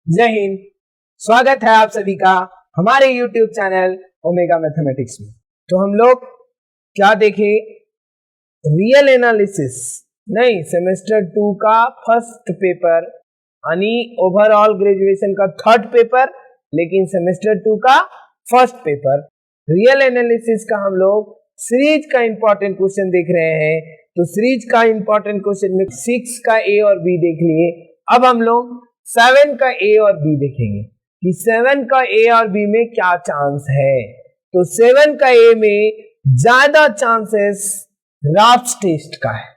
जय हिंद। स्वागत है आप सभी का हमारे YouTube चैनल ओमेगा मैथमेटिक्स में। तो हम लोग क्या देखे, रियल एनालिसिस नहीं, सेमेस्टर 2 का फर्स्ट पेपर यानी ओवरऑल ग्रेजुएशन का थर्ड पेपर, लेकिन सेमेस्टर 2 का फर्स्ट पेपर रियल एनालिसिस का हम लोग सीरीज का इंपॉर्टेंट क्वेश्चन देख रहे हैं। तो सीरीज का इंपॉर्टेंट क्वेश्चन में 6 का ए और बी देख लिए। अब हम लोग 7 का ए और बी देखेंगे कि 7 का ए और बी में क्या चांस है। तो 7 का ए में ज्यादा चांसेस राफ्ट टेस्ट का है।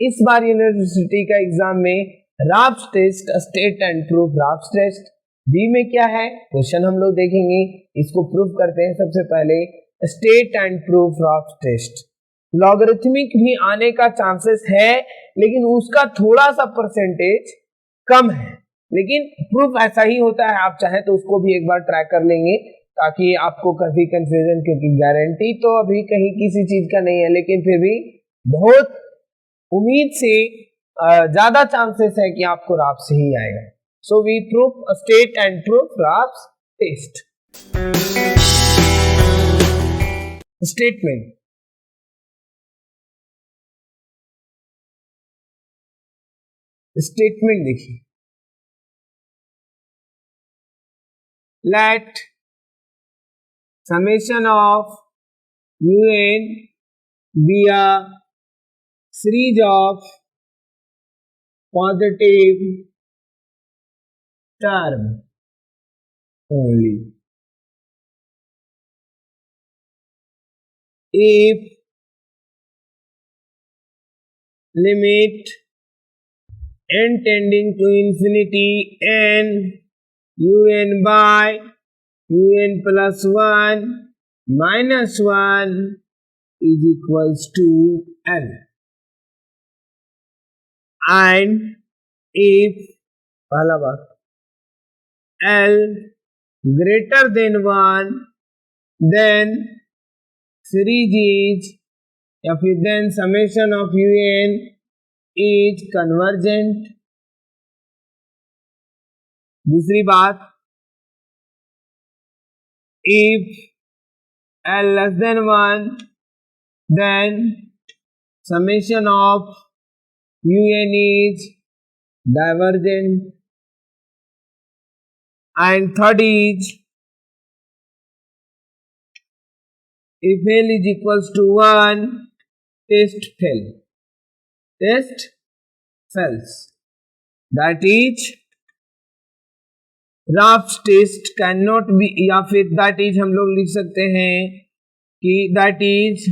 इस बार यूनिवर्सिटी का एग्जाम में raft test, state and proof raft test. B में क्या है क्वेश्चन हम लोग देखेंगे, इसको प्रूफ करते हैं। सबसे पहले state and proof raft test. Logarithmic भी आने का चांसेस है, लेकिन उसका थोड़ा सा परसेंटेज कम है, लेकिन प्रूफ ऐसा ही होता है। आप चाहे तो उसको भी एक बार ट्राई कर लेंगे ताकि आपको कभी कंफ्यूजन, क्योंकि गारंटी तो अभी कहीं किसी चीज का नहीं है, लेकिन फिर भी बहुत उम्मीद से ज्यादा चांसेस है कि आपको राफ्ट से ही आएगा। So we proof state and proof raft test. Statement, statement देखिए, let summation of un be a series of positive term only if limit n tending to infinity n un by un plus 1 minus 1 is equals to L, and if पहला बात L greater than 1 then series is या फिर then summation of un is convergent। दूसरी बात, if L less than 1 then summation of un is divergent, and third is if L is equals to 1 test fail, test fails, that is raft test can not be, या फिर that is हम लोग लिख सकते हैं कि that is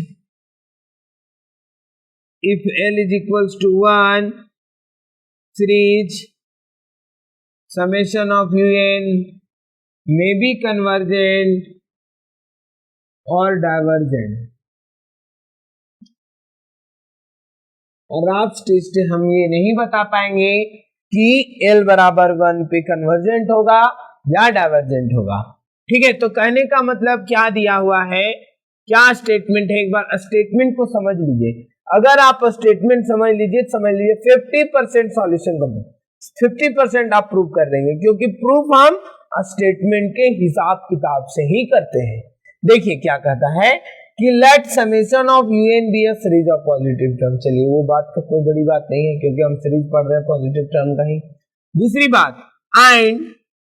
if L is equals to 1 series summation of un may be convergent और divergent. और राफ्ट टेस्ट हम ये नहीं बता पाएंगे कि L बराबर 1 पे कन्वर्जेंट होगा या डाइवर्जेंट होगा। ठीक है, तो कहने का मतलब क्या दिया हुआ है, क्या स्टेटमेंट है, एक बार स्टेटमेंट को समझ लीजिए। अगर आप स्टेटमेंट समझ लीजिए 50% सॉल्यूशन कर देंगे, 50% आप प्रूव कर देंगे, क्योंकि प्रूफ हम स्टेटमेंट के हिसाब किताब से ही करते हैं। देखिए क्या कहता है कि let summation of un be a series of positive term. चलिए वो बात तो कोई बड़ी बात नहीं है, क्योंकि हम सीरीज पढ़ रहे हैं पॉजिटिव टर्म का ही। दूसरी बात, and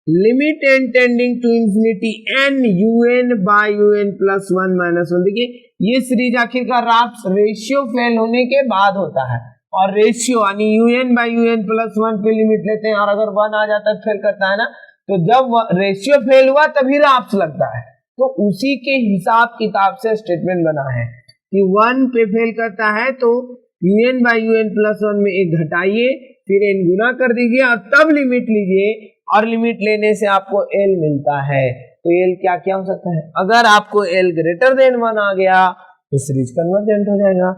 limit n tending to infinity n un by un plus 1 minus 1। देखिए ये सीरीज आखिरकार राफ्ट रेशियो फेल होने के बाद होता है, और रेशियो यानी un बाय un प्लस 1 पे लिमिट लेते हैं, और अगर 1 आ जाता है फेल करता है ना, तो जब रेशियो फेल हुआ तभी राफ्ट लगता है। तो उसी के हिसाब किताब से स्टेटमेंट बना है कि 1 पे फेल करता है तो un बाई un प्लस 1 में एक घटाइए, फिर n गुना कर दीजिए और तब लिमिट लीजिए, और लिमिट लेने से आपको L मिलता है। तो L क्या क्या हो सकता है, अगर आपको L ग्रेटर देन 1 आ गया तो सीरीज कन्वर्जेंट हो जाएगा,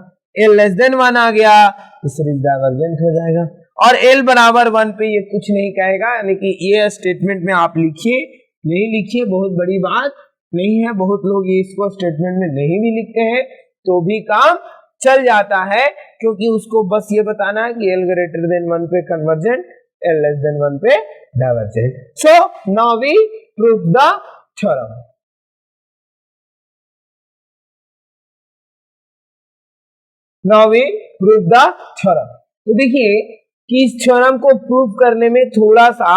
L लेस देन 1 आ गया तो सीरीज डाइवर्जेंट हो जाएगा, और L बराबर 1 पे ये कुछ नहीं कहेगा। यानी कि ये स्टेटमेंट में आप लिखिए, नहीं लिखिए बहुत बड़ी बात नहीं है। बहुत लोग ये इसको स्टेटमेंट में नहीं भी लिखते हैं तो भी काम चल जाता है, क्योंकि उसको बस ये बताना है कि L ग्रेटर देन 1 पे कन्वर्जेंट L less than 1 पे divergent. So now we prove the theorem. Now we prove the theorem. तो देखिए कि इस थ्योरम को प्रूव करने में थोड़ा सा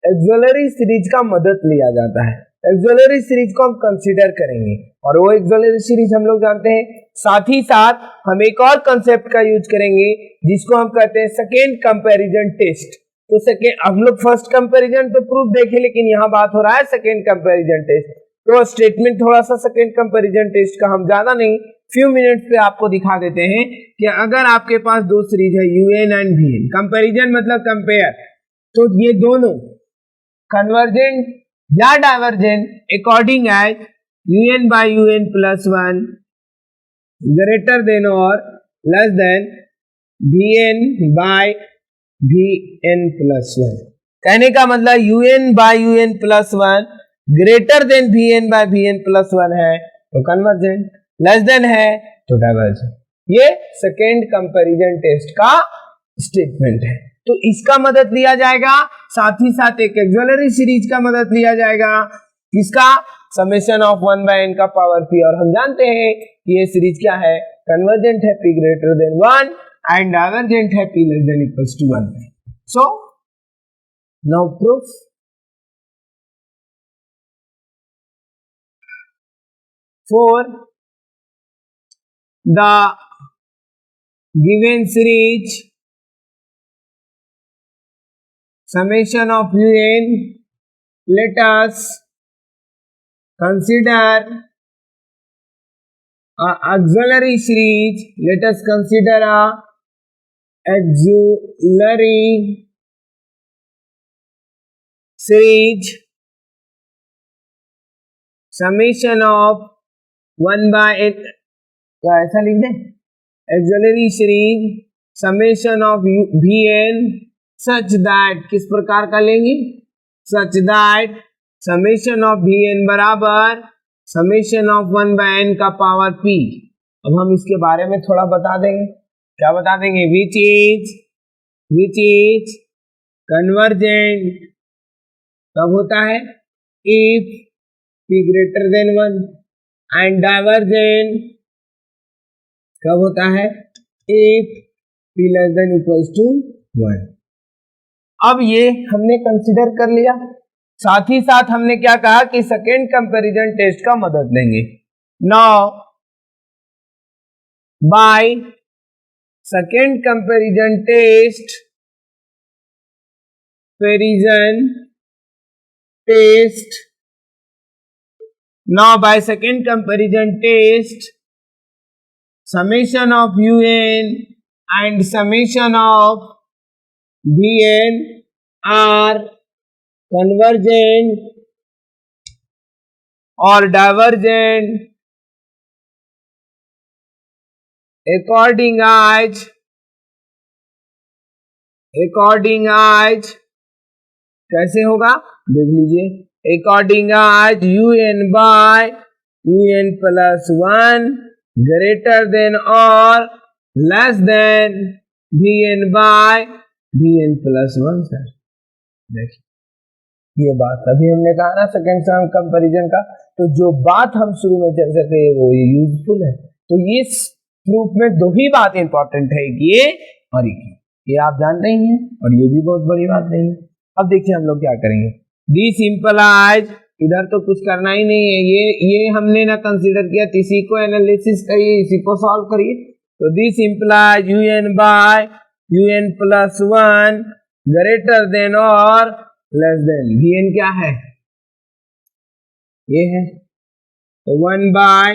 एक्सिलरी सीरीज का मदद लिया जाता है. एक्सिलरी सीरीज को हम कंसीडर करेंगे और वो एक्सिलरी सीरीज हम लोग जानते हैं. साथ ही साथ हम एक और कंसेप्ट का यूज करेंगे जिसको हम कहते हैं सेकेंड कंपैरिजन टेस्ट. तो सेकेंड हम लोग फर्स्ट कंपैरिजन तो प्रूफ देखे, लेकिन यहाँ बात हो रहा है सेकेंड कंपैरिजन टेस्ट. तो स्टेटमेंट थोड़ा सा सेकेंड कंपैरिजन टेस्ट का हम ज्यादा नहीं फ्यू मिनट्स पे आपको दिखा देते हैं कि अगर आपके पास दो सीरीज है UN एंड VN, कंपैरिजन मतलब कंपेयर, तो ये दोनों कन्वर्जेंट या divergent according as UN by UN plus 1 greater than or less than VN by VN plus 1. कहने का मतलब UN by UN plus 1 greater then VN by VN plus 1 है तो कन्वर्जेंट, लेस देन है तो डाइवर्जेंट. ये second comparison test का statement है. तो इसका मदद लिया जाएगा, साथ ही साथ एक एक्सिलरी सीरीज का मदद लिया जाएगा. किसका? समेशन ऑफ 1 by n का पावर p. और हम जानते हैं कि ये सीरीज क्या है? कन्वर्जेंट है p greater than 1 and divergent है p less than equals to 1. So now proof. For the given series summation of UN, let us consider a auxiliary series. Let us consider a auxiliary series summation of 1 by n. क्या ऐसा लिख दें? Axillary series summation of VN such that, किस प्रकार का लेंगे? Such that summation of VN बराबर summation of 1 by n का पावर p. अब हम इसके बारे में थोड़ा बता देंगे. क्या बता देंगे? विच इज कन्वर्जेंट कब होता है? If p greater than 1. And divergent कब होता है? If p less than equals to 1. अब ये हमने कंसीडर कर लिया. साथ ही साथ हमने क्या कहा कि सेकेंड कंपैरिजन टेस्ट का मदद लेंगे. Now by second comparison test now by second comparison test summation of UN and summation of VN are convergent or divergent according as कैसे होगा देख लीजिए. according as UN by UN plus 1 greater than or less than VN by VN plus 1. Sir देखिए ये बात अभी हमने कहा ना सेकेंड सम कंपैरिजन का, तो जो बात हम शुरू में चर्चा की वो यूजफुल है. तो ये प्रूफ में दो ही बात इंपॉर्टेंट है, ये और ये आप जानते ही हैं और ये भी बहुत बड़ी बात नहीं है. अब देखिए हम लोग क्या करेंगे. दिस इंप्लाइज, इधर तो कुछ करना ही नहीं है, ये हमने ना कंसीडर किया, तो इसी को एनालिसिस करिए, इसी को सॉल्व करिए. तो this implies UN by UN plus 1 greater than और लेस देन VN क्या है? ये है. तो 1 बाय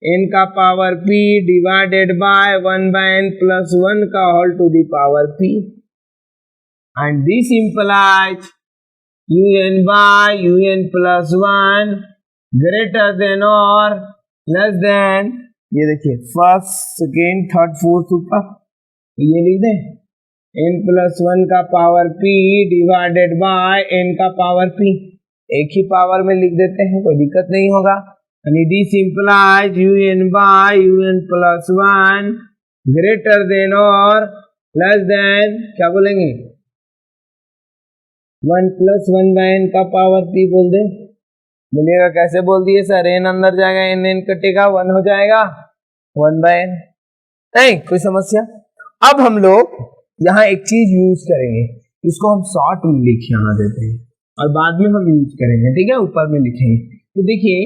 n का power p divided by 1 by n plus 1 का whole to the power p. And this implies UN by UN plus 1 greater than or less than, ये देखिए फर्स्ट सेकेंड थर्ड फोर्थ ऊपर ये लिख दें n plus 1 का power p divided by n का power p. एक ही पावर में लिख देते हैं, कोई दिक्कत नहीं होगा. यानी this implies UN by UN plus 1 greater than और लेस देन क्या बोलेंगे? 1 प्लस 1/n का पावर p बोल दे। बोलिएगा कैसे बोल दिए सर, n अंदर जाएगा, n कटेगा, 1 हो जाएगा 1/n। नहीं कोई समस्या। अब हम लोग यहाँ एक चीज यूज करेंगे, इसको हम शॉर्ट में लिख यहाँ देते हैं और बाद में हम यूज करेंगे, ठीक है, ऊपर में लिखेंगे। तो देखिए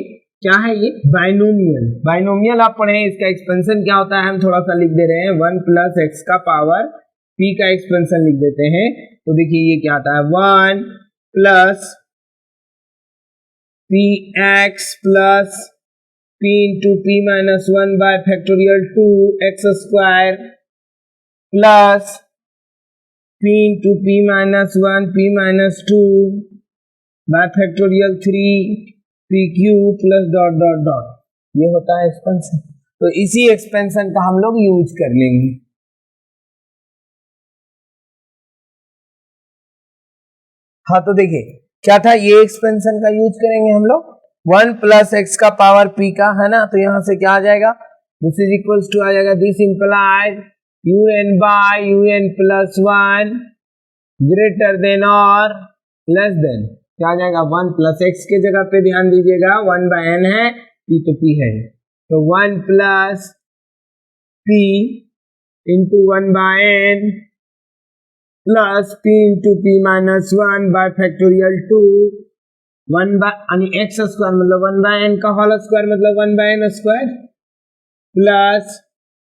क्या है ये, बाइनोमियल। बाइनोमियल आप पढ़े, इसका एक्सपेंशन क्या होता है हम थोड़ा सा लिख दे रहे हैं, 1 प्लस एक्स का पावर p का एक्सपेंशन लिख देते हैं। तो देखिए ये क्या आता है, 1 plus P x plus p into P minus 1 by factorial 2 x square plus p into P minus 1 p minus 2 by factorial 3 p cube plus dot dot dot. ये होता है एक्सपेंशन। तो इसी एक्सपेंशन का हम लोग यूज कर लेंगे। हाँ तो देखिए क्या था, ये एक्सपेंशन का यूज करेंगे हम लोग, 1 प्लस एक्स का पावर p का, है ना। तो यहां से क्या आ जाएगा, दिस इज इक्वल्स टू आ जाएगा, this implies un by un plus 1 greater than और लेस देन, क्या आ जाएगा, 1 प्लस एक्स के जगह पे ध्यान दीजिएगा 1/n है, p तो p है, तो 1 plus p into 1/n plus p into p minus 1 by factorial 2 1 by x square मतलब 1/n का होल स्क्वायर मतलब 1/n square plus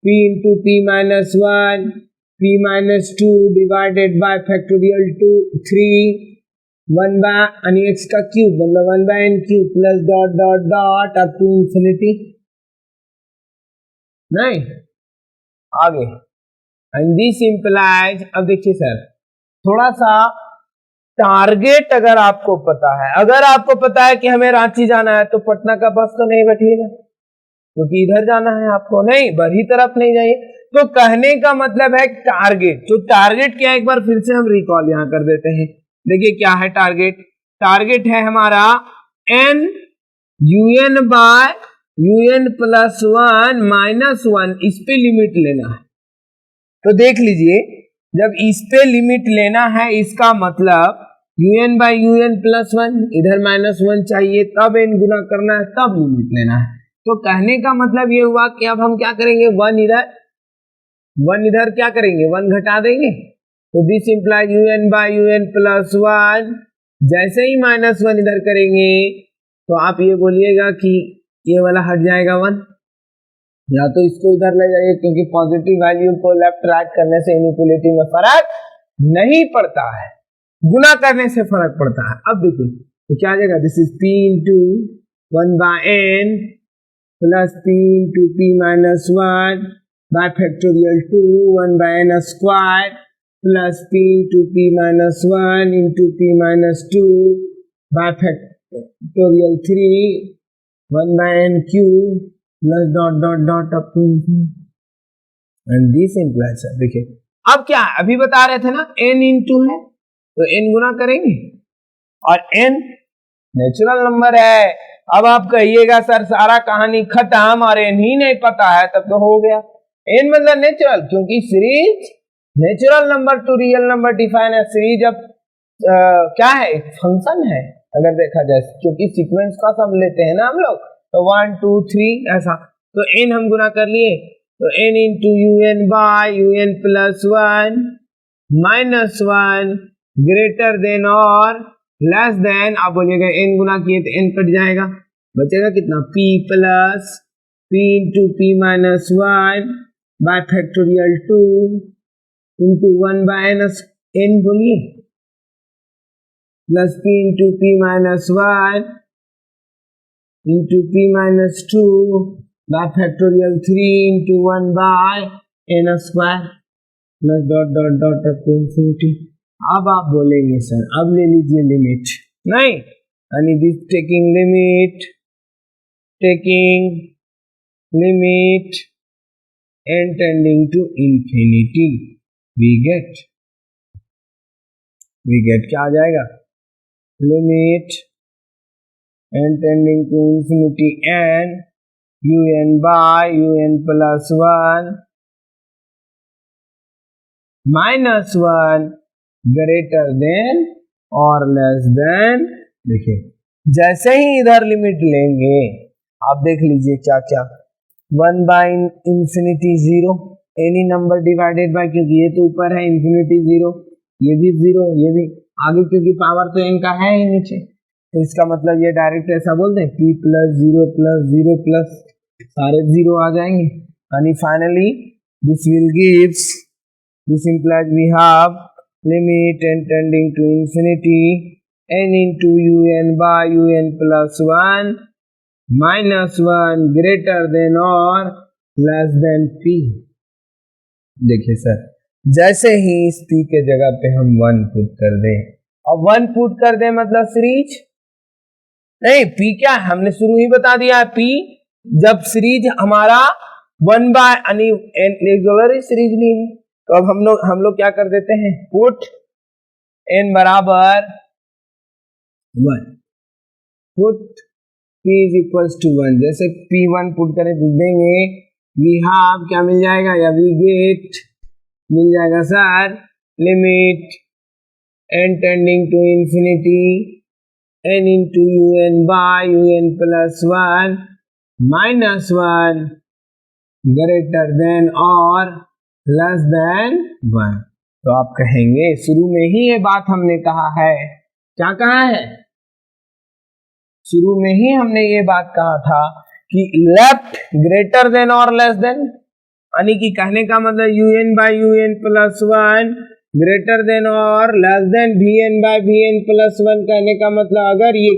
p into p minus 1 p minus 2 divided by factorial 2 3 1 by x का cube मतलब 1/n cube plus dot dot dot up to infinity. नहीं आगे, and this implies, अब देखिए sir थोड़ा सा टारगेट अगर आपको पता है, अगर आपको पता है कि हमें रांची जाना है तो पटना का बस तो नहीं बैठिएगा, क्योंकि इधर जाना है आपको, नहीं बरही तरफ नहीं जाइए। तो कहने का मतलब है टारगेट। तो टारगेट क्या, एक बार फिर से हम रिकॉल यहां कर देते हैं। देखिए क्या है टारगेट, टारगेट है हमारा n un by un plus 1 minus 1, इस पे लिमिट लेना है। तो देख लीजिए जब इस पे लिमिट लेना है, इसका मतलब un बाई un प्लस 1, इधर माइनस 1 चाहिए, तब n गुना करना है, तब लिमिट लेना है। तो कहने का मतलब ये हुआ कि अब हम क्या करेंगे, 1 इधर क्या करेंगे, 1 घटा देंगे। तो this implies un by un plus 1, जैसे ही माइनस 1 इधर करेंगे तो आप ये बोलिएगा कि ये वाला हट जाएगा 1, या तो इसको इधर ले जाइए, क्योंकि पॉजिटिव वैल्यू को लेफ्ट राइट करने से इनइक्वालिटी में फर्क नहीं पड़ता है, गुना करने से फर्क पड़ता है। अब देखिए तो क्या आ जाएगा, this is p into 1/n plus p into p minus 1 by factorial 2 1/n square plus p into p minus 1 into p minus 2 by factorial 3 1/n cube plus dot dot dot up to and this implies. देखिए अब क्या है, अभी बता रहे थे ना n into है तो n गुना करेंगे, और n नेचुरल नंबर है। अब आप कहिएगा सर सारा कहानी खत्म और n ही नहीं पता है, तब तो हो गया। n मतलब नेचुरल, क्योंकि series natural number two real number define है। सीरीज अब क्या है, एक फंक्शन है अगर देखा जाए, क्योंकि सीक्वेंस का सब लेते हैं ना हम लोग, तो 1 2 3 ऐसा। तो n हम गुना कर लिए, तो n into un by un plus 1 minus 1 greater than और लेस देन। आप बोलिएगा n गुना किए तो n कट जाएगा, बचेगा कितना, p plus p into p minus 1 by factorial 2 into 1/n n बोलिए plus p into p minus 1 into p minus 2 by factorial 3 into 1/n square plus dot dot dot up to infinity. अब आप बोलेंगे sir अब ले लीजिए limit, नहीं, यानी this taking limit n tending to infinity, we get क्या आ जाएगा, limit n tending to infinity n un by un plus 1 minus 1 greater than और लेस देन, देखिए जैसे ही इधर लिमिट लेंगे आप देख लीजिए क्या क्या, 1 by infinity 0, any number divided by, क्योंकि ये तो ऊपर है इंफिनिटी 0, ये भी 0, ये भी आगे, क्योंकि पावर तो इनका है ही नीचे, तो इसका मतलब ये डायरेक्ट ऐसा बोल दें p प्लस 0 प्लस 0 प्लस सारे 0 आ जाएंगे, यानी finally this will gives, this implies we have limit n tending to infinity n into un by un plus 1 minus 1 greater than or less than p। देखिए sir, जैसे ही इस p के जगह पे हम 1 पुट कर दें, अब 1 पुट कर दें मतलब सीरीज नहीं, p क्या है हमने शुरू ही बता दिया है, p जब सीरीज हमारा 1 बाय अगर सीरीज नहीं है तो अब हम लोग क्या कर देते हैं, पुट n बराबर 1, put p is equals to 1, जैसे p1 पुट करें तो देंगे वी हैव क्या मिल जाएगा, या वी गेट मिल जाएगा sir, limit n tending to infinity n into un by un plus 1 minus 1 greater than और लेस देन 1। तो आप कहेंगे शुरू में ही ये बात हमने कहा है, क्या कहा है, शुरू में ही हमने ये बात कहा था कि लेफ्ट ग्रेटर देन और लेस देन, यानी कि कहने का मतलब un by un plus 1 greater than और less than vn by vn plus 1, कहने का मतलब अगर ये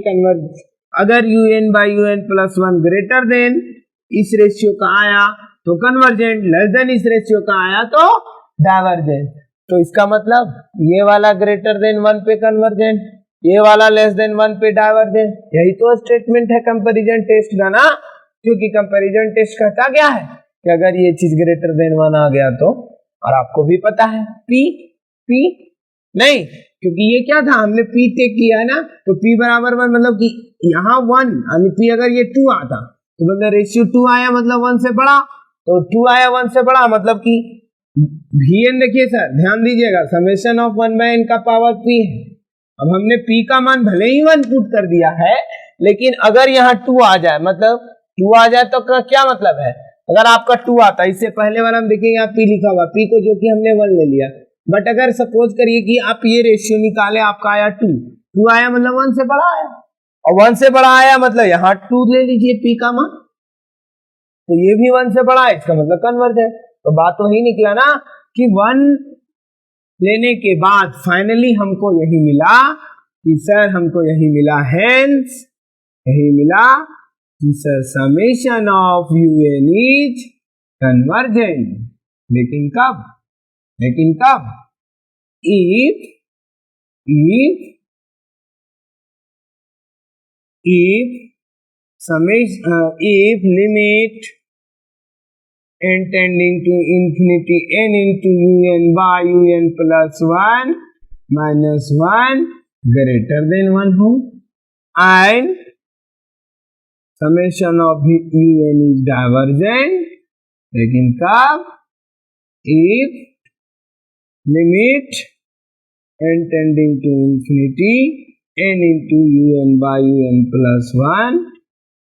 अगर un by un plus 1 greater than इस रेशियो का आया तो कन्वर्जेंट, लेस देन इस रेशियो का आया तो डाइवर्जेंट। तो इसका मतलब ये वाला ग्रेटर देन 1 पे कन्वर्जेंट, ये वाला लेस देन 1 पे डाइवर्जेंट, यही तो स्टेटमेंट है कंपैरिजन टेस्ट का ना, क्योंकि कंपैरिजन टेस्ट कहता क्या है कि अगर ये चीज ग्रेटर देन 1 आ गया तो, और आपको भी पता है p नहीं, क्योंकि ये क्या था हमने p टेक किया है ना, तो p बराबर 1 मतलब कि यहाँ 1, यानी p अगर ये 2 आता तो मतलब रेशियो 2 आया मतलब 1 से बड़ा, तो 2 आया 1 से बड़ा मतलब कि vn, देखिए सर ध्यान दीजिएगा, समेशन ऑफ 1 बाय n का पावर p है। अब हमने p का मान भले ही 1 पुट कर दिया है, लेकिन अगर यहाँ 2 आ जाए, मतलब 2 आ जाए तो क्या मतलब है, अगर आपका 2 आता, इससे पहले वाला हम देखेंगे यहाँ p लिखा हुआ, p को जो कि हमने 1 ले लिया, बट अगर सपोज करिए कि आप ये रेशियो निकाले, आपका आया 2 आया मतलब 1 से बड़ा आया, और 1 से बड़ा आया मतलब यहाँ 2 ले लीजिए p का मान, तो ये भी 1 से बड़ा है, इसका मतलब कन्वर्ज है। तो बात तो ही निकला ना कि 1 लेने के बाद फाइनली हमको यही मिला कि सर हमको यही मिला, हेंस यही मिला कि sir summation of un is convergent. लेकिन कब, if limit n tending to infinity n into un by un plus 1 minus 1 greater than 1 हो, and summation of un is divergent। लेकिन कब, if limit n tending to infinity n into un by un plus 1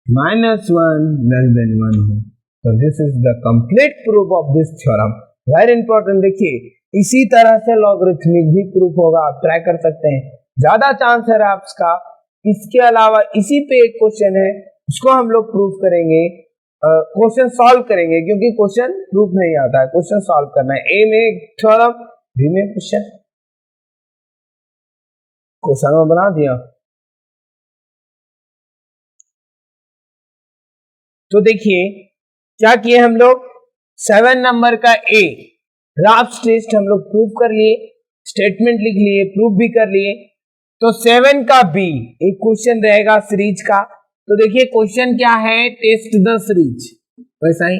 minus 1 less than 1 हो। So this is the complete proof of this theorem। Very important, देखिए इसी तरह से logarithmic भी proof होगा, आप ट्राई कर सकते हैं, ज्यादा चांस है रैप्स का। इसके अलावा इसी पे एक क्वेश्चन है, उसको हम लोग प्रूफ करेंगे, क्वेश्चन सॉल्व करेंगे, क्योंकि क्वेश्चन प्रूफ नहीं आता है, क्वेश्चन सॉल्व करना है। ए में थ्योरम, बी में क्वेश्चन में बना दिया। तो देखिए क्या किए हम लोग, 7 नंबर का ए राफ्ट टेस्ट हम लोग प्रूफ कर लिए, स्टेटमेंट लिख लिए, प्रूफ भी कर लिए। तो 7 का बी एक क्वेश्चन रहेगा सीरीज का। तो देखिए क्वेश्चन क्या है, टेस्ट द सीरीज, वैसा ही।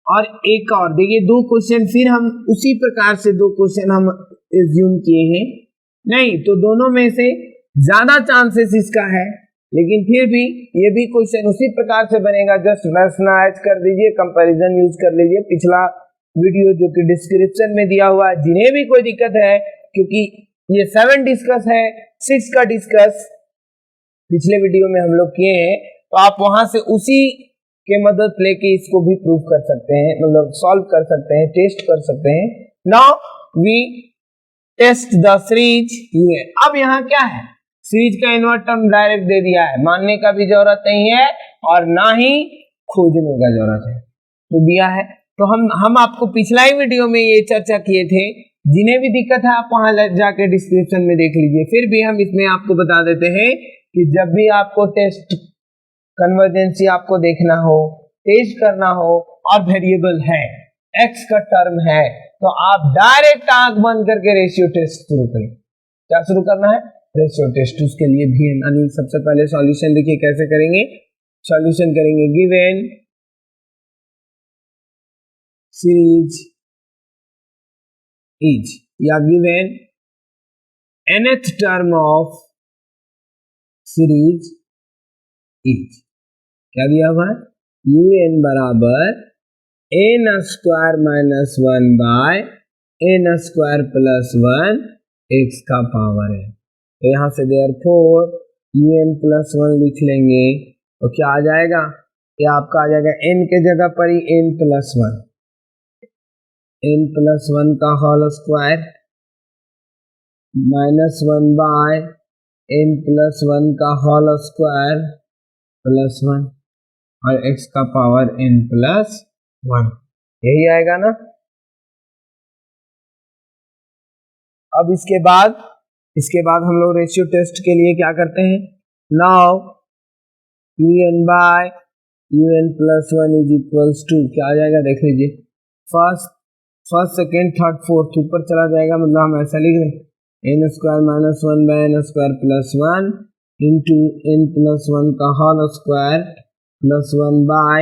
और एक और देखिए 2 क्वेश्चन, फिर हम उसी प्रकार से 2 क्वेश्चन हम एज्यूम किए हैं, नहीं तो दोनों में से ज्यादा चांसेस इसका है, लेकिन फिर भी ये भी क्वेश्चन उसी प्रकार से बनेगा। जस्ट मैच कर दीजिए, कंपैरिजन यूज कर लीजिए, पिछला वीडियो जो कि डिस्क्रिप्शन में दिया हुआ है। जिन्हें भी कोई दिक्कत है, क्योंकि ये 7 डिस्कस है, 6 का डिस्कस पिछले वीडियो में हम लोग किए हैं, तो आप वहां से उसी के मदद लेके इसको भी प्रूव कर सकते हैं, मतलब सॉल्व कर सकते हैं, टेस्ट कर सकते हैं। Now we test the series. ये अब यहाँ क्या है, सीरीज का इन्वर्स टर्म डायरेक्ट दे दिया है, मानने का भी जरूरत नहीं है और ना ही खोजने का जरूरत है, तो दिया है। तो हम आपको पिछला ही वीडियो में ये चर्चा किए थे, जिन्हें भी दिक्कत है आप वहां जाके डिस्क्रिप्शन में देख लीजिए। फिर भी हम इसमें आपको बता देते हैं कि जब भी आपको टेस्ट कन्वर्जेंसी आपको देखना हो, टेस्ट करना हो और वेरिएबल है, एक्स का टर्म है, तो आप डायरेक्ट आंख बंद करके रेशियो टेस्ट शुरू करें। क्या शुरू करना है, रेशियो टेस्ट। उसके लिए भी अनिल सबसे पहले सॉल्यूशन देखिए कैसे करेंगे। सॉल्यूशन करेंगे गिवन सीरीज इज या given nth term of series is, क्या दिया हुआ है, un बराबर n square minus 1 by n square plus 1 x का पावर है। तो यहां से देयरफॉर un प्लस 1 लिख लेंगे, तो क्या आ जाएगा, ये आपका आ जाएगा n के जगह पर ही n प्लस 1 का whole square minus 1 by n plus 1 का होल स्क्वायर प्लस 1 और x का पावर n प्लस 1, यही आएगा ना। अब इसके बाद हम लोग रेशियो टेस्ट के लिए क्या करते हैं, now un by un plus 1 is equals to, क्या आ जाएगा देख लीजिए, फर्स्ट सेकेंड थर्ड फोर्थ ऊपर चला जाएगा, मतलब हम ऐसा लिख रहे हैं n square minus 1 by n square plus 1 into n plus 1 का whole square plus 1 by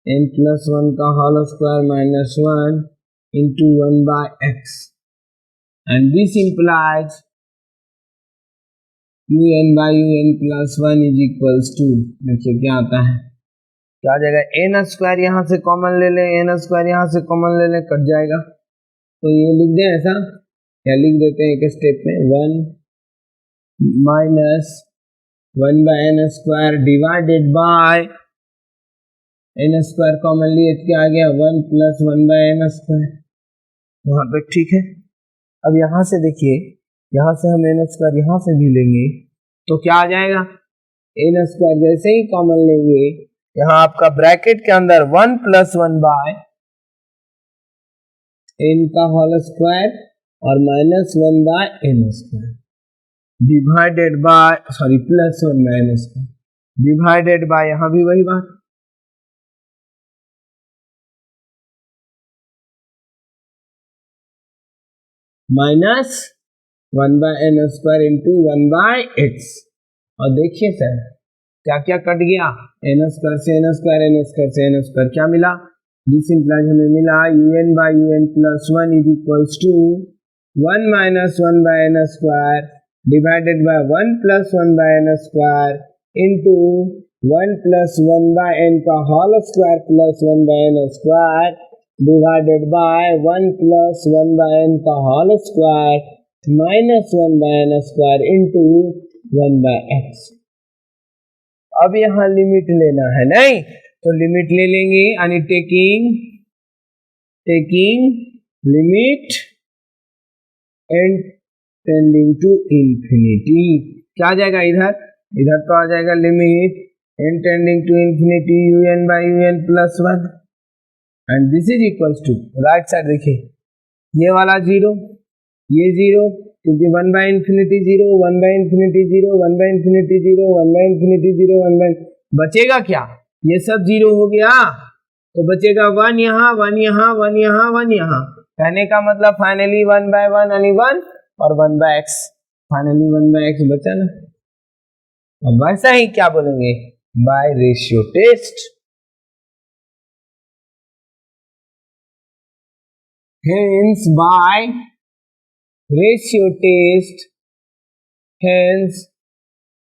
n plus 1 का whole square minus 1 into 1 by x, and this implies un by un plus 1 is equals to, देखिए क्या आता है, क्या आ जाएगा, n square यहाँ से कॉमन ले लें, n स्क्वायर यहाँ से कॉमन ले लें, कट जाएगा। तो ये लिख दें ऐसा, या लिख देते हैं एक स्टेप में, 1 minus 1 by n square divided by n square common लिए तो क्या आ गया, 1 प्लस 1 बाय n स्क्वायर, वहां तक ठीक है। अब यहाँ से देखिए, यहाँ से हम n स्क्वायर यहाँ से भी लेंगे तो क्या आ जाएगा, n स्क्वायर जैसे ही कॉमन लेंगे, यहाँ आपका ब्रैकेट के अंदर 1 प्लस 1 बाय n का होल स्क्वायर और minus 1 by n square divided by plus 1 by n square divided by, यहाँ भी वही बात, minus 1 by n square into 1 by x। और देखिए सर क्या क्या कट गया, n स्क्वायर से n स्क्वायर, n स्क्वायर से n स्क्वायर, क्या मिला, दिस इंप्लाइज हमें मिला un by un plus 1 is equals to 1 minus 1 by n square divided by 1 plus 1 by n square into 1 plus 1 by n का whole square plus 1 by n square divided by 1 plus 1 by n का whole square minus 1 by n square into 1 by x। अब यहाँ limit लेना है, नहीं तो limit ले लेंगे, यानी taking limit n tending to infinity, क्या आ जाएगा, इधर तो आ जाएगा limit n tending to infinity un by un plus 1 and this is equals to, right side देखिए, ये वाला 0, ये 0, क्योंकि 1 by infinity 0, 1 by infinity 0, 1 by infinity 0, 1 by infinity 0, 1 by, बचेगा क्या, ये सब 0 हो गया, तो बचेगा 1 यहाँ, 1 यहाँ, 1 यहाँ, 1 यहाँ, कहने का मतलब फाइनली 1 बाय 1 यानी 1 और 1 by x, finally 1 by x बचा ना। अब वैसा ही क्या बोलेंगे, by ratio test, hence by ratio test, hence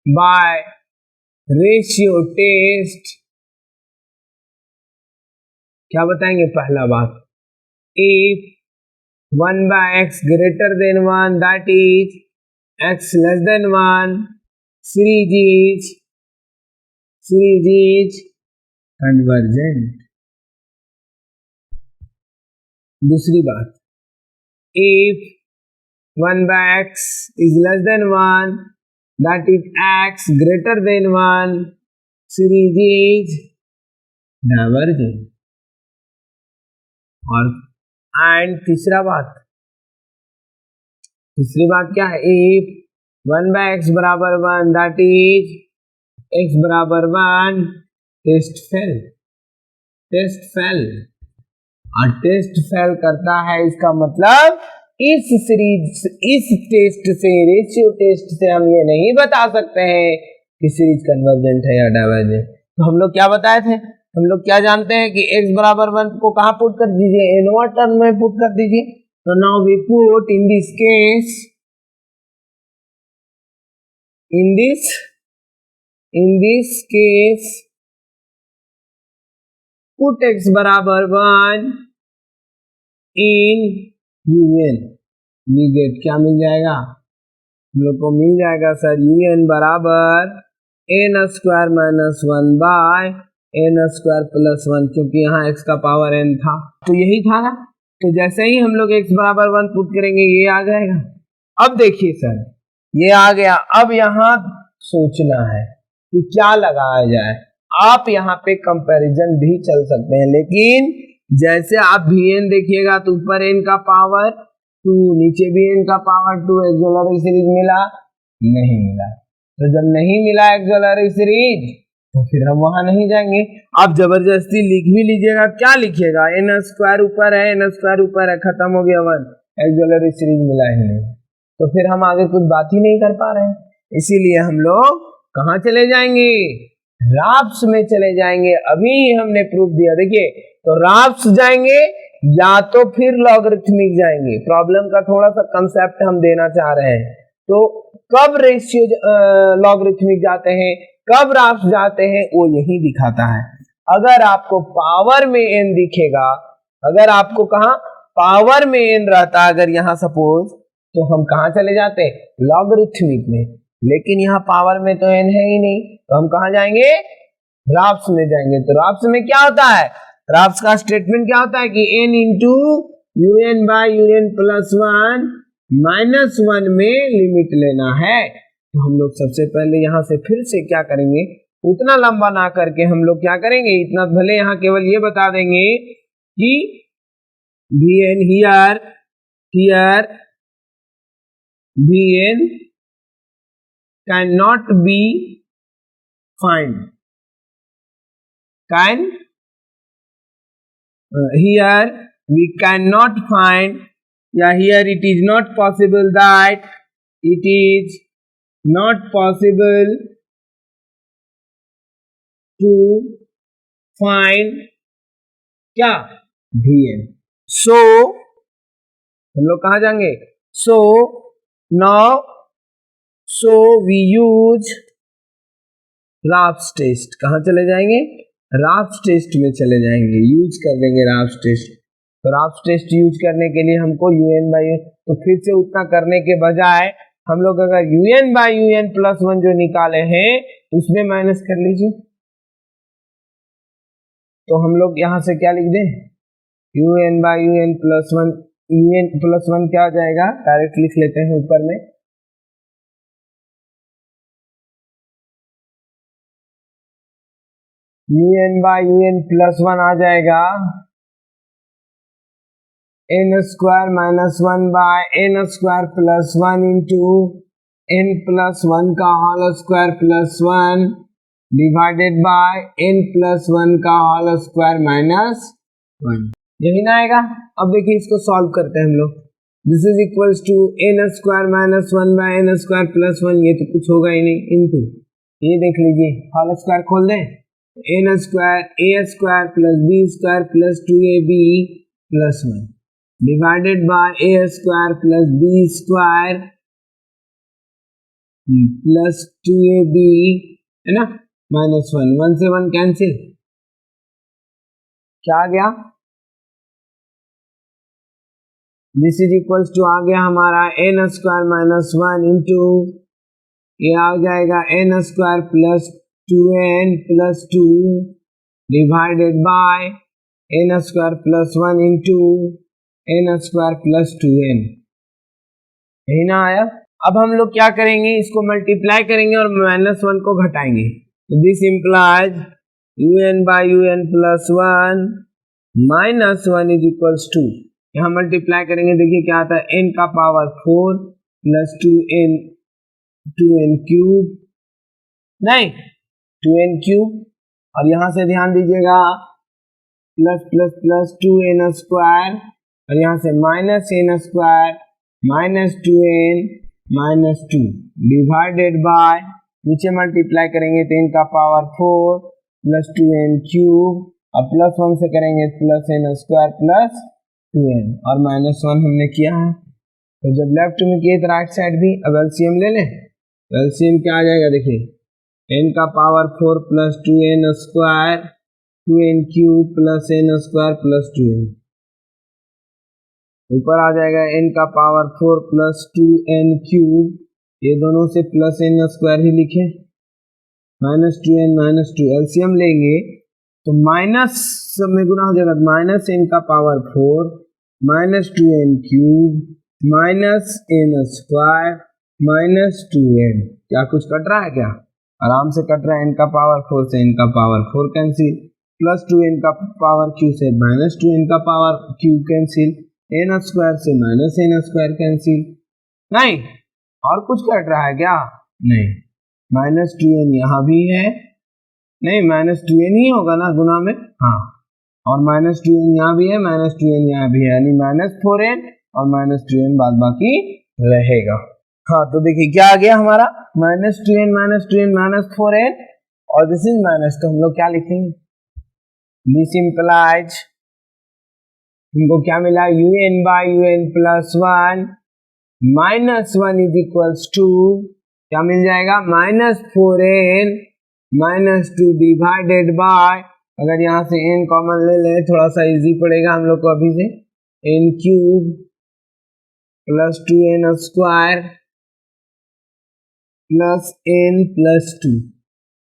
by ratio test, क्या बताएंगे, पहला बात, if 1 by x greater than 1 that is x less than 1 series is convergent. दूसरी बात, if 1 by x is less than 1, that is x greater than 1, series is divergent. और तीसरी बात क्या है, if 1 by x बराबर 1, that is x बराबर 1, test fail और टेस्ट फेल करता है, इसका मतलब इस टेस्ट से, रेशियो टेस्ट से हम ये नहीं बता सकते हैं कि सीरीज कन्वर्जेंट है या डाइवर्जेंट। तो हम लोग क्या बताए थे, हम लोग क्या जानते हैं कि x बराबर 1 को कहाँ पुट कर दीजिए, एनोवा टर्म में पुट कर दीजिए। तो now we put in this case put x बराबर 1 इन यूएन, वी गेट क्या मिल जाएगा, हम लोग को मिल जाएगा सर यूएन बराबर n square minus 1 by n square plus 1, क्योंकि यहाँ x का पावर n था, तो यही था ना। तो जैसे ही हम लोग x बराबर 1 पुट करेंगे ये आ जाएगा। अब देखिए सर ये आ गया, अब यहाँ सोचना है कि क्या लगाया जाए। आप यहाँ पे कंपैरिजन भी चल सकते हैं, लेकिन जैसे आप Vn देखिएगा तो ऊपर n का पावर 2, नीचे भी n का पावर 2, एक्सिलरी सीरीज मिला नहीं मिला। तो जब नहीं मिला एक्सिलरी सीरीज तो फिर हम वहां नहीं जाएंगे। आप जबरदस्ती लिख भी लीजिएगा, क्या लिखिएगा, n स्क्वायर ऊपर है, n स्क्वायर ऊपर है, खत्म हो गया 1, एक्सिलरी सीरीज मिला ही नहीं, तो फिर हम आगे कुछ बात ही नहीं कर पा रहे हैं। इसीलिए हम लोग कहाँ चले जाएंगे, राफ्स में चले जाएंगे। अभी हमने प्रूफ दिया, देखिए तो राफ्स जाएंगे या तो फिर लॉगरिथमिक जाएंगे। प्रॉब्लम का थोड़ा सा कंसेप्ट हम देना चाह रहे हैं। तो कब रेशियो लॉगरिथमिक जाते हैं, कब राफ्स जाते हैं, वो यही दिखाता है। अगर आपको पावर में n दिखेगा, अगर आपको कहा पावर में n रहता, अगर यहाँ सपोज, तो हम कहाँ चले जाते, लॉगरिथमिक में। लेकिन यहाँ पावर में तो n है ही नहीं, तो हम कहाँ जाएंगे, राफ्स में जाएंगे। तो राफ्स में क्या होता है, राफ्स का स्टेटमेंट क्या होता है कि n into un by un plus 1 minus 1 में लिमिट लेना है। तो हम लोग सबसे पहले यहाँ से फिर से क्या करेंगे, उतना लंबा ना करके हम लोग क्या करेंगे, इतना भले यहाँ केवल ये बता देंगे कि Vn here Vn cannot be find, here we cannot find, yeah, here it is not possible that it is not possible to find क्या Vn। so हम लोग कहाँ जाएंगे, so we use राफ्स टेस्ट। कहाँ चले जाएंगे, राफ्स टेस्ट में चले जाएंगे, यूज कर देंगे राफ्स टेस्ट। तो राफ्स टेस्ट यूज करने के लिए हमको un बाई, तो फिर से उतना करने के बजाय हम लोग अगर un बाई un प्लस 1 जो निकाले हैं उसमें माइनस कर लीजिए। तो हम लोग यहाँ से क्या लिख दें, un by un plus 1, un plus 1 क्या हो जाएगा, डायरेक्ट लिख लेते हैं ऊपर में, un बाई un प्लस 1 आ जाएगा n square minus 1 by n square plus 1 into n plus 1 का whole square plus 1 divided by n plus 1 का होल स्क्वायर माइनस 1, यही ना आएगा। अब देखिए इसको सॉल्व करते हैं हम लोग। This is equals to n square minus 1 by n square plus 1, ये तो कुछ होगा ही नहीं, इंटू ये देख लीजिए होल स्क्वायर खोल दें, n square a square plus b square plus 2ab plus 1 divided bye a square plus b square plus 2ab है ना माइनस 1, 1 से 1 कैंसिल, क्या आ गया दिस इज इक्वल्स टू आ गया हमारा एन स्क्वायर माइनस 1 इंटू ये आ जाएगा n square plus 2n plus 2 divided by n square plus 1 into n square plus 2n। यही ना आया। अब हम लोग क्या करेंगे, इसको मल्टीप्लाई करेंगे और माइनस 1 को घटाएंगे। This implies un by un plus 1 minus 1 is equals to, यहाँ मल्टीप्लाई करेंगे, देखिए क्या आता है, n का पावर 4 प्लस 2n क्यूब, नहीं 2n क्यूब, और यहाँ से ध्यान दीजिएगा plus plus plus 2n square, और यहाँ से minus n square minus 2n minus 2 divided bye, नीचे मल्टीप्लाई करेंगे तो n का पावर 4 प्लस 2n क्यूब, और प्लस 1 से करेंगे plus n square plus 2n, और माइनस 1 हमने किया है। तो जब लेफ्ट में किए तो राइट साइड भी, अब एलसीएम ले लें, एलसीएम क्या आ जाएगा, देखिए n का power 4 plus 2n square 2n cube plus n square plus 2n, ऊपर आ जाएगा n का पावर 4 प्लस 2n क्यूब, ये दोनों से प्लस n स्क्वायर ही लिखे, माइनस 2n माइनस 2, एलसीएम लेंगे तो माइनस में गुना हो जाएगा, माइनस n का power 4 minus 2n cube minus n square minus 2n। क्या कुछ कट रहा है क्या? आराम से कट रहा है, n का पावर 4 से n का पावर 4 कैंसिल, प्लस 2n का पावर q से माइनस 2n का power q cancel, n square से माइनस n स्क्वायर कैंसिल, नहीं और कुछ कट रहा है क्या? नहीं, माइनस 2n यहाँ भी है, नहीं माइनस 2n ही होगा ना गुना में, हाँ, और माइनस 2n यहाँ भी है, माइनस 2n यहाँ भी है, यानी माइनस 4n और माइनस 2n बाद बाकी रहेगा। हाँ तो देखिए क्या आ गया हमारा, माइनस 2n माइनस 4n, और दिस इज माइनस, तो हम लोग क्या लिखेंगे, दिस इंप्लाइज, हमको क्या मिला, un by un plus 1 minus 1 is equals to, क्या मिल जाएगा, minus 4n minus 2 divided bye, अगर यहाँ से n कॉमन ले लें थोड़ा सा इजी पड़ेगा हम लोग को अभी से, n cube plus 2n square plus n plus 2,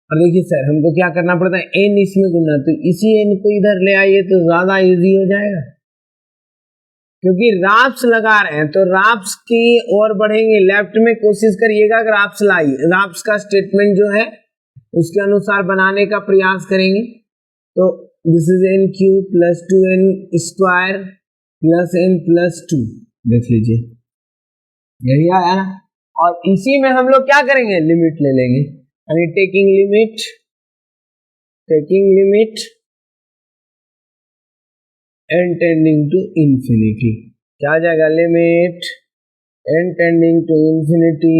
और देखिए सर हमको क्या करना पड़ता है, n इसमें गुना, तो इसी n को इधर ले आइए तो ज्यादा इजी हो जाएगा, क्योंकि राप्स लगा रहे हैं तो राप्स की ओर बढ़ेंगे, लेफ्ट में कोशिश करिएगा कि राप्स लाइए, राप्स का स्टेटमेंट जो है उसके अनुसार बनाने का प्रयास करेंगे। तो this is n cube plus 2n square plus n plus 2, देख लीजिए यही आया ना, और इसी में हम लोग क्या करेंगे, लिमिट ले लेंगे, यानी taking limit n tending to infinity, क्या आ जाएगा, limit n tending to infinity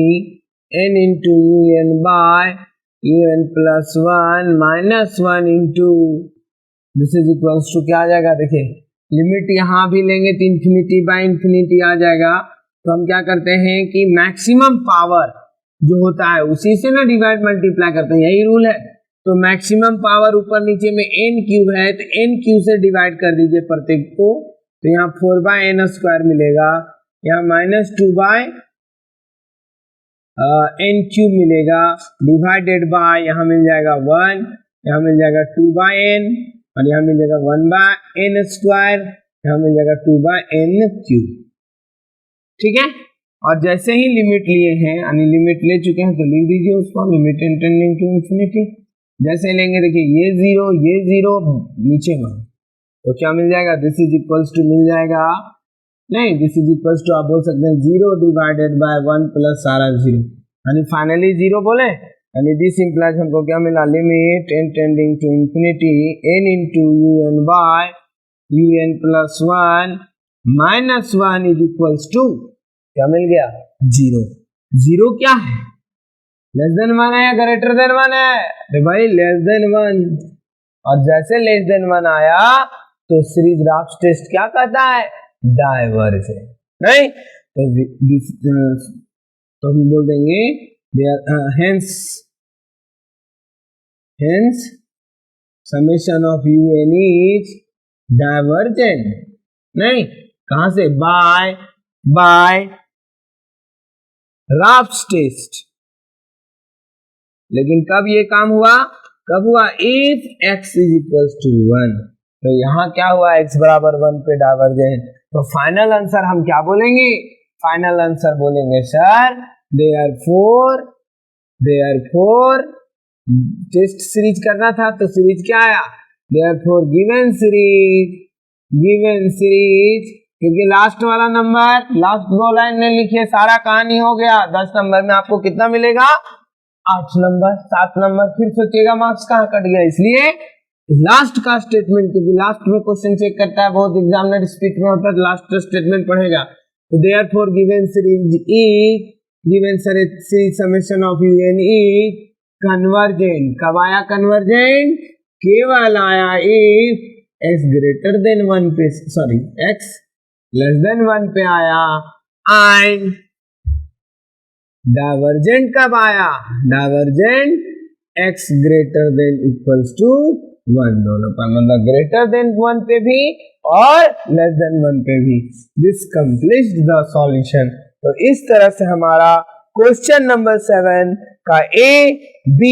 n into un by un plus 1 minus 1 into this is equals to, क्या आ जाएगा, देखिए लिमिट यहाँ भी लेंगे तो इंफिनिटी बाय इंफिनिटी आ जाएगा, तो हम क्या करते हैं कि मैक्सिमम पावर जो होता है उसी से ना डिवाइड मल्टीप्लाई करते हैं, यही रूल है। तो मैक्सिमम पावर ऊपर नीचे में n क्यूब है तो n क्यूब से डिवाइड कर दीजिए प्रत्येक को, तो यहाँ 4 बाय n स्क्वायर मिलेगा, यहाँ माइनस 2 बाय n क्यूब मिलेगा, डिवाइडेड बाय यहाँ मिल जाएगा 1, यहाँ मिल जाएगा 2 बाय n, और यहाँ मिल जाएगा 1 बाय n स्क्वायर, यहाँ मिल जाएगा 2 बाय n क्यूब, ठीक है। और जैसे ही लिमिट लिए हैं, यानी लिमिट ले चुके हैं तो लिख दीजिए उसको, लिमिट टेंडिंग टू इंफिनिटी, जैसे लेंगे देखिए ये जीरो नीचे में, तो क्या मिल जाएगा, दिस इज इक्वल्स टू मिल जाएगा, नहीं दिस इज इक्वल्स टू आप बोल सकते हैं 0 डिवाइडेड बाय 1 प्लस सारा 0, यानी फाइनली 0 बोले, यानी दिस इंप्लाइज हमको क्या मिला, limit n tending to infinity n into un by un plus 1 minus 1 is equals to, क्या मिल गया, 0। 0 क्या है, लेस देन 1 है या ग्रेटर देन 1 है, तो भाई लेस देन 1, और जैसे लेस देन 1 आया तो सीरीज राप्स टेस्ट क्या कहता है, डाइवर्जेंट, नहीं तो हम बोल देंगे hence summation of un is divergent, नहीं कहां से? By raft test. लेकिन कब ये काम हुआ? कब हुआ? If x is equal to 1। तो यहां क्या हुआ? x बराबर 1 पे डाइवर्जेंट। तो फाइनल आंसर हम क्या बोलेंगे? फाइनल आंसर बोलेंगे सर देयरफॉर टेस्ट सीरीज करना था तो सीरीज क्या आया? देयरफॉर गिवन सीरीज, क्योंकि लास्ट वाला नंबर, लास्ट 2 लाइन ने लिखिए, सारा कहानी हो गया। 10 नंबर में आपको कितना मिलेगा? 8 नंबर, 7 नंबर। फिर सोचिएगा मार्क्स कहाँ कट गया। इसलिए लास्ट का स्टेटमेंट, क्योंकि लास्ट में क्वेश्चन चेक करता है, बहुत एग्जामिनर स्पीड में होता है, लास्ट स्टेटमेंट पढ़ेगा। तो therefore given series is summation of union is convergent. कब आया कन्वर्जेंट? केवल आया इफ x ग्रेटर देन 1 पे, सॉरी x लेस देन 1 पे आया। एंड डाइवर्जेंट कब आया? Divergent x greater than equals to 1, दोनों पर, मतलब ग्रेटर देन 1 पे भी और लेस देन 1 पे भी। This completes the solution. तो इस तरह से हमारा क्वेश्चन नंबर 7 का A B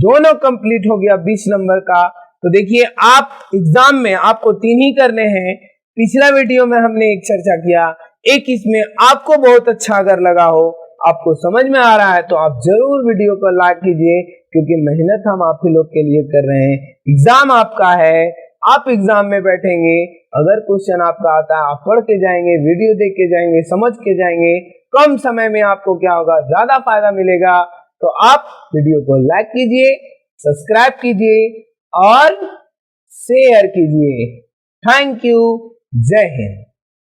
दोनों कंप्लीट हो गया 20 नंबर का। तो देखिए, आप एग्जाम में आपको 3 ही करने हैं। पिछला वीडियो में हमने एक चर्चा किया, एक इसमें आपको बहुत अच्छा अगर लगा हो, आपको समझ में आ रहा है, तो आप जरूर वीडियो को लाइक कीजिए, क्योंकि मेहनत हम आप ही लोग के लिए कर रहे हैं। एग्जाम आपका है, आप एग्जाम में बैठेंगे, अगर क्वेश्चन आपका आता है, आप पढ़ के जाएंगे, वीडियो देख के जाएंगे, समझ के जाएंगे, कम समय में आपको क्या होगा? ज्यादा फायदा मिलेगा। तो आप वीडियो को लाइक कीजिए, सब्सक्राइब कीजिए और शेयर कीजिए। Thank you. जय हिंद।